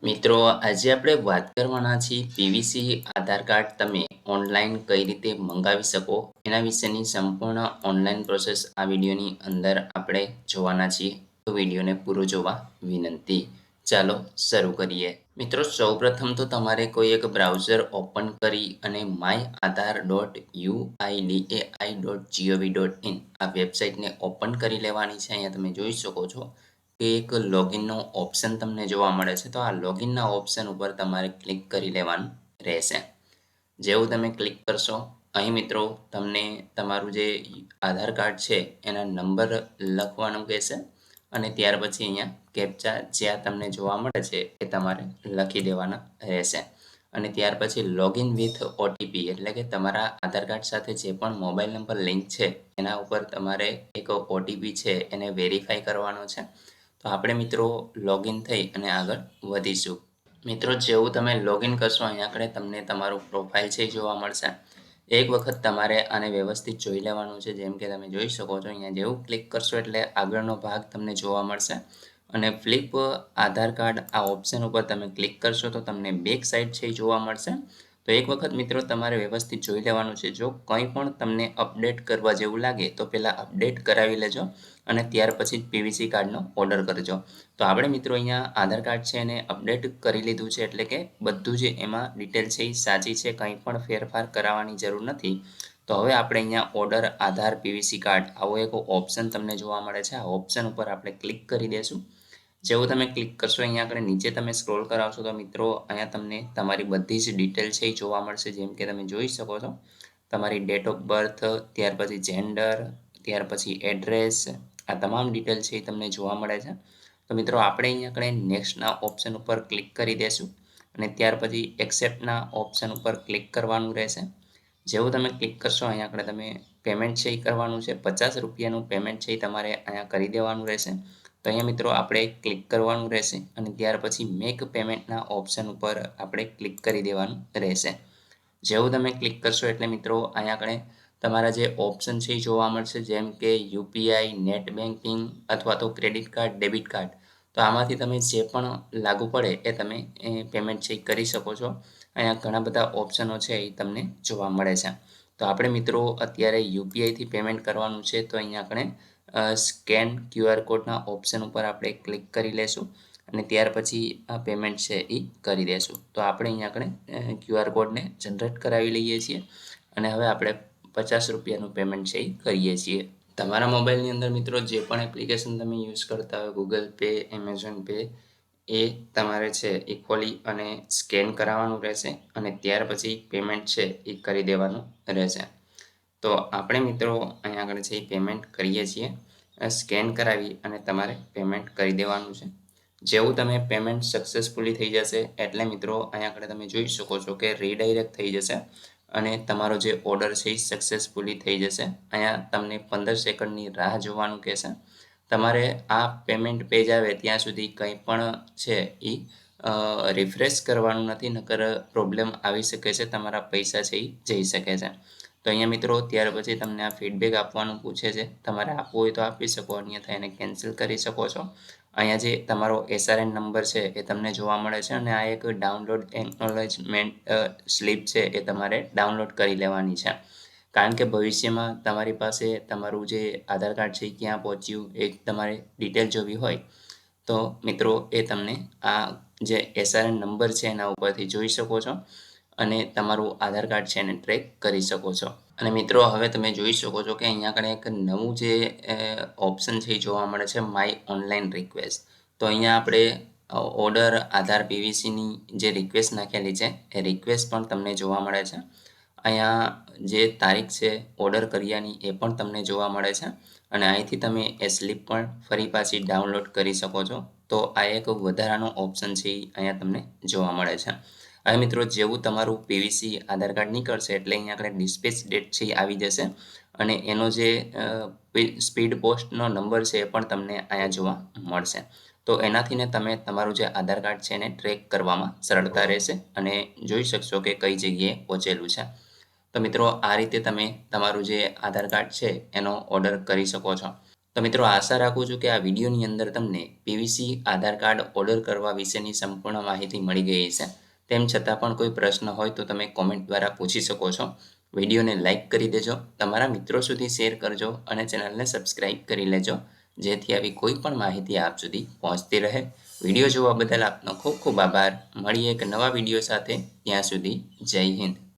મિત્રો, આજે આપણે વાત કરવાના છીએ પીવીસી આધાર કાર્ડ તમે ઓનલાઈન કઈ રીતે મંગાવી શકો એના વિશેની સંપૂર્ણ ઓનલાઈન પ્રોસેસ આ વિડીયોની અંદર આપણે જોવાના છીએ. તો વિડીયોને પૂરો જોવા વિનંતી. ચાલો શરૂ કરીએ. મિત્રો, સૌપ્રથમ તો તમારે કોઈ એક બ્રાઉઝર ઓપન કરી અને myAadhar.uidaai.gov.in આ વેબસાઇટને ઓપન કરી લેવાની છે. અહીંયા તમે જોઈ શકો છો કે એક લોગિનનો ઓપ્શન તમને જોવા મળે છે. તો આ લોગિનના ઓપ્શન ઉપર તમારે ક્લિક કરી લેવાનું રહેશે. જેવું તમે ક્લિક કરશો, અહીં મિત્રો તમને તમારું જે આધાર કાર્ડ છે એના નંબર લખવાનું કહેશે અને ત્યાર પછી અહીંયા કેપ્ચા જ્યાં તમને જોવા મળે છે એ તમારે લખી દેવાના રહેશે. અને ત્યાર પછી લોગિન વિથ ઓટીપી એટલે કે તમારા આધાર કાર્ડ સાથે જે પણ મોબાઈલ નંબર લિંક છે એના ઉપર તમારે એક ઓટીપી છે એને વેરીફાઈ કરવાનો છે. તો આપણે મિત્રો લોગિન થઈ અને આગળ વધીશું. મિત્રો, જેવું તમે લોગિન કરશો અહીંયા આગળ તમને તમારું પ્રોફાઇલ છે એ જોવા મળશે. એક વખત તમારે આને વ્યવસ્થિત જોઈ લેવાનું છે. જેમ કે તમે જોઈ શકો છો અહીંયા જેવું ક્લિક કરશો એટલે આગળનો ભાગ તમને જોવા મળશે અને ફ્લિપ આધાર કાર્ડ આ ઓપ્શન ઉપર તમે ક્લિક કરશો તો તમને બેક સાઈડ છે એ જોવા મળશે. તો એક વખત મિત્રો તમારે વ્યવસ્થિત જોઈ લેવાનું છે. જો કંઈ પણ તમને અપડેટ કરવા જેવું લાગે તો પહેલાં અપડેટ કરાવી લેજો અને ત્યાર પછી જ પીવીસી કાર્ડનો ઓર્ડર કરજો. તો આપણે મિત્રો અહીંયા આધાર કાર્ડ છે એને અપડેટ કરી લીધું છે એટલે કે બધું જે એમાં ડિટેલ છે એ સાચી છે, કંઈ પણ ફેરફાર કરાવવાની જરૂર નથી. તો હવે આપણે અહીંયા ઓર્ડર આધાર પીવીસી કાર્ડ આવો એક ઓપ્શન તમને જોવા મળે છે. આ ઓપ્શન ઉપર આપણે ક્લિક કરી દઈશું. જેવું તમે ક્લિક કરશો અહીંયા આગળ નીચે તમે સ્ક્રોલ કરાવશો તો મિત્રો અહીંયા તમને તમારી બધી જ ડિટેલ છે એ જોવા મળશે. જેમ કે તમે જોઈ શકો છો તમારી ડેટ ઓફ બર્થ, ત્યાર પછી જેન્ડર, ત્યાર પછી એડ્રેસ, આ તમામ ડિટેલ છે એ તમને જોવા મળે છે. તો મિત્રો આપણે અહીંયા આગળ નેક્સ્ટના ઓપ્શન ઉપર ક્લિક કરી દઈશું અને ત્યાર પછી એક્સેપ્ટના ઓપ્શન ઉપર ક્લિક કરવાનું રહેશે. જેવું તમે ક્લિક કરશો અહીંયા આગળ તમે પેમેન્ટ છે એ કરવાનું છે. 50 રૂપિયાનું પેમેન્ટ છે એ તમારે અહીંયા કરી દેવાનું રહેશે. તો અહીંયા મિત્રો આપણે ક્લિક કરવાનું રહેશે અને ત્યાર પછી મેક પેમેન્ટના ઓપ્શન ઉપર આપણે ક્લિક કરી દેવાનું રહેશે. જેવું તમે ક્લિક કરશો એટલે મિત્રો અહીંયા આગળ તમારા જે ઓપ્શન છે એ જોવા મળશે. જેમ કે યુપીઆઈ, નેટ બેન્કિંગ અથવા તો ક્રેડિટ કાર્ડ, ડેબિટ કાર્ડ. તો આમાંથી તમે જે પણ લાગુ પડે એ તમે પેમેન્ટ છે એ કરી શકો છો. અહીંયા ઘણા બધા ઓપ્શનો છે એ તમને જોવા મળે છે. તો આપણે મિત્રો અત્યારે યુપીઆઈથી પેમેન્ટ કરવાનું છે. તો અહીંયા આપણે સ્કેન ક્યુઆર કોડના ઓપ્શન ઉપર આપણે ક્લિક કરી લેશું અને ત્યાર પછી આ પેમેન્ટ છે એ કરી દેશું. તો આપણે અહીંયા આપણે ક્યુઆર કોડને જનરેટ કરાવી લઈએ છીએ અને હવે આપણે 50 રૂપિયાનું પેમેન્ટ છે એ કરીએ છીએ. તમારા મોબાઈલની અંદર મિત્રો જે પણ એપ્લિકેશન તમે યુઝ કરતા હોય, ગૂગલ પે, એમેઝોન પે, એ તમારે છે એ ખોલી અને સ્કેન કરાવવાનું રહેશે અને ત્યાર પછી પેમેન્ટ છે એ કરી દેવાનું રહેશે. તો આપણે મિત્રો અહીંયા આગળ છે એ પેમેન્ટ કરીએ છીએ. સ્કેન કરાવી અને તમારે પેમેન્ટ કરી દેવાનું છે. જેવું તમે પેમેન્ટ સક્સેસફુલી થઈ જશે એટલે મિત્રો અહીંયા આગળ તમે જોઈ શકો છો કે રીડાયરેક્ટ થઈ જશે અને તમારો જે ઓર્ડર છે એ સક્સેસફુલી થઈ જશે. અહીંયા તમને 15 સેકન્ડની રાહ જોવાનું કહેશે. તમારે આ પેમેન્ટ પેજ આવે ત્યાં સુધી કંઈ પણ છે એ રિફ્રેશ કરવાનું નથી, નકર પ્રોબ્લેમ આવી શકે છે, તમારા પૈસા છે એ જઈ શકે છે. તો અહીંયા મિત્રો ત્યાર પછી તમને આ ફીડબેક આપવાનું પૂછે છે. તમારે આપવું હોય તો આપી શકો, અન્યથા એને કેન્સલ કરી શકો છો. અહીંયા જે તમારો એસઆરએન નંબર છે એ તમને જોવા મળે છે અને આ એક ડાઉનલોડ એકનોલેજમેન્ટ સ્લીપ છે એ તમારે ડાઉનલોડ કરી લેવાની છે. કારણ કે ભવિષ્યમાં તમારી પાસે તમારું જે આધાર કાર્ડ છે એ ક્યાં પહોંચ્યું એ તમારે ડિટેલ જોવી હોય તો મિત્રો એ તમને આ જે એસઆરએન નંબર છે એના ઉપરથી જોઈ શકો છો અને તમારું આધાર કાર્ડ છે એને ટ્રેક કરી શકો છો. અને મિત્રો હવે તમે જોઈ શકો છો કે અહીંયા આગળ એક નવું જે ઓપ્શન છે એ જોવા મળે છે, માય ઓનલાઈન રિક્વેસ્ટ. તો અહીંયા આપણે ઓર્ડર આધાર પીવીસીની જે રિક્વેસ્ટ નાખેલી છે એ રિક્વેસ્ટ પણ તમને જોવા મળે છે. અહીંયા જે તારીખ છે ઓર્ડર કર્યાની એ પણ તમને જોવા મળે છે અને અહીંથી તમે એ સ્લીપ પણ ફરી પાછી ડાઉનલોડ કરી શકો છો. તો આ એક વધારાનો ઓપ્શન છે એ અહીંયા તમને જોવા મળે છે. હવે મિત્રો જેવું તમારું પીવીસી આધાર કાર્ડ નીકળશે એટલે અહીંયા આગળ ડિસ્પેચ ડેટ છે એ આવી જશે અને એનો જે સ્પીડ પોસ્ટનો નંબર છે એ પણ તમને અહીંયા જોવા મળશે. તો એનાથી ને તમે તમારું જે આધાર કાર્ડ છે એને ટ્રેક કરવામાં સરળતા રહેશે અને જોઈ શકશો કે કઈ જગ્યાએ પહોંચેલું છે. તો મિત્રો આ રીતે તમે તમારું જે આધાર કાર્ડ છે એનો ઓર્ડર કરી શકો છો. તો મિત્રો આશા રાખું છું કે આ વિડીયોની અંદર તમને પીવીસી આધાર કાર્ડ ઓર્ડર કરવા વિશેની સંપૂર્ણ માહિતી મળી ગઈ હશે. તેમ છતાં પણ કોઈ પ્રશ્ન હોય તો તમે કોમેન્ટ દ્વારા પૂછી શકો છો. વિડીયોને લાઇક કરી દેજો, તમારા મિત્રો સુધી શેર કરજો અને ચેનલને સબસ્ક્રાઈબ કરી લેજો, જેથી આવી કોઈ પણ માહિતી આપ સુધી પહોંચતી રહે. વિડીયો જોવા બદલ આપનો ખૂબ ખૂબ આભાર. મળીએ એક નવા વિડીયો સાથે. ત્યાં સુધી જય હિન્દ.